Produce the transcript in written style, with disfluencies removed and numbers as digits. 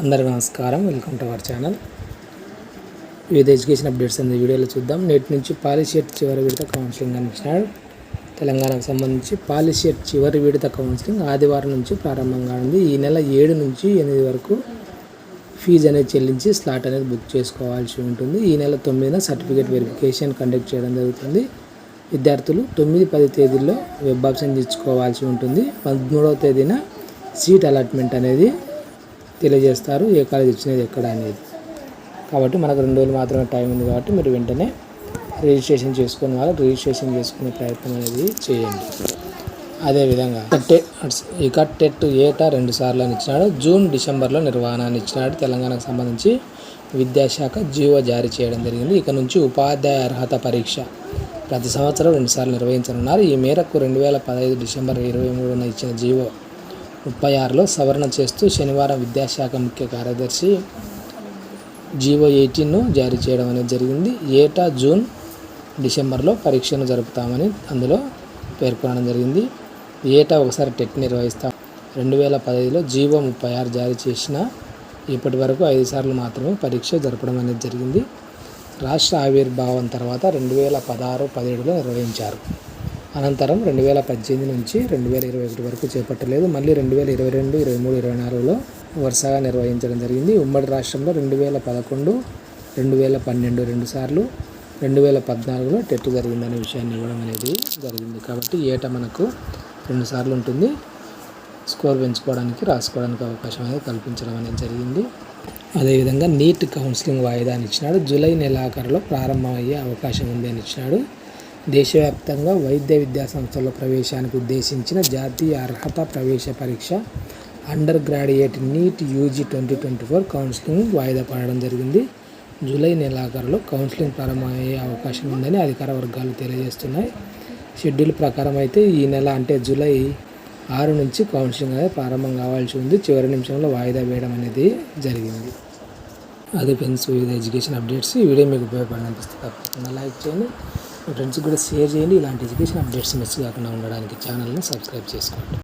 అందరికీ నమస్కారం. Welcome to our channel. వివిధ ఎడ్యుకేషన్ అప్డేట్స్ అనే వీడియోలో చూద్దాం. నేటి నుంచి పాలిసెట్ చివరి విడత కౌన్సిలింగ్ అని ఇచ్చినాడు. తెలంగాణకు సంబంధించి పాలిసెట్ చివరి విడత కౌన్సిలింగ్ ఆదివారం నుంచి ప్రారంభంగా ఉంది. ఈ నెల 7 నుంచి 8 వరకు ఫీజు అనేది చెల్లించి స్లాట్ అనేది బుక్ చేసుకోవాల్సి ఉంటుంది. ఈ నెల 9న సర్టిఫికేట్ వెరిఫికేషన్ కండక్ట్ చేయడం జరుగుతుంది. విద్యార్థులు 9-10 తేదీల్లో వెబ్ ఆప్షన్ ఇచ్చుకోవాల్సి ఉంటుంది. 13వ తేదీన సీట్ అలాట్మెంట్ అనేది తెలియజేస్తారు, ఏ కాలేజ్ ఇచ్చినది ఎక్కడ అనేది. కాబట్టి మనకు 2 రోజులు మాత్రమే టైం ఉంది. కాబట్టి మీరు వెంటనే రిజిస్ట్రేషన్ చేసుకునే వాళ్ళు రిజిస్ట్రేషన్ చేసుకునే ప్రయత్నం అనేది చేయండి. అదేవిధంగా టెట్ ఏటా 2 సార్లు అని ఇచ్చినాడు. జూన్, డిసెంబర్లో నిర్వహణని ఇచ్చినాడు. తెలంగాణకు సంబంధించి విద్యాశాఖ జీవో జారీ చేయడం జరిగింది. ఇక నుంచి ఉపాధ్యాయ అర్హత పరీక్ష ప్రతి సంవత్సరం 2 సార్లు నిర్వహించనున్నారు. ఈ మేరకు 2015 డిసెంబర్ 23న ఇచ్చిన జీవో 36లో సవరణ చేస్తూ శనివారం విద్యాశాఖ ముఖ్య కార్యదర్శి జీవో 18ను జారీ చేయడం అనేది జరిగింది. ఏటా జూన్, డిసెంబర్లో పరీక్షను జరుపుతామని అందులో పేర్కొనడం జరిగింది. ఏటా ఒకసారి టెట్ నిర్వహిస్తాం. 2015లో జీవో 36 జారీ చేసిన ఇప్పటి వరకు 5 సార్లు మాత్రమే పరీక్ష జరపడం అనేది జరిగింది. రాష్ట్ర ఆవిర్భావం తర్వాత 2016-17లో నిర్వహించారు. అనంతరం 2018 నుంచి 2021 వరకు చేపట్టలేదు. మళ్ళీ 2022, 23, 24లో వరుసగా నిర్వహించడం జరిగింది. ఉమ్మడి రాష్ట్రంలో 2011, 2012 2 సార్లు, 2014లో టెట్ జరిగిందనే విషయాన్ని ఇవ్వడం అనేది జరిగింది. కాబట్టి ఏటా మనకు 2 సార్లు ఉంటుంది. స్కోర్ పెంచుకోవడానికి, రాసుకోవడానికి అవకాశం అనేది కల్పించడం అనేది జరిగింది. అదేవిధంగా నీట్ కౌన్సిలింగ్ వాయిదాని ఇచ్చినాడు. జూలై నెలాఖరులో ప్రారంభమయ్యే అవకాశం ఉంది అని ఇచ్చినాడు. దేశవ్యాప్తంగా వైద్య విద్యా సంస్థల్లో ప్రవేశానికి ఉద్దేశించిన జాతీయ అర్హత ప్రవేశ పరీక్ష under graduate NEET UG 2024 counselling వాయిదా పడడం జరిగింది. జూలై నెలాఖరులో కౌన్సిలింగ్ ప్రారంభమయ్యే అవకాశం ఉందని అధికార వర్గాలు తెలియజేస్తున్నాయి. షెడ్యూల్ ప్రకారం అయితే ఈ నెల అంటే జూలై 6 నుంచి కౌన్సిలింగ్ అనేది ప్రారంభం కావాల్సి ఉంది. చివరి నిమిషంలో వాయిదా వేయడం అనేది జరిగింది. అదే ఫ్రెండ్స్, వివిధ ఎడ్యుకేషన్ అప్డేట్స్. ఈ వీడియో మీకు ఉపయోగపడాలనిపిస్తే తప్పకుండా లైక్ చేయండి, మీ ఫ్రెండ్స్కి కూడా షేర్ చేయండి. ఇలాంటి ఎడ్యుకేషన్ అప్డేట్స్ మిస్ కాకుండా ఉండడానికి ఛానల్ని సబ్స్క్రైబ్ చేసుకోండి.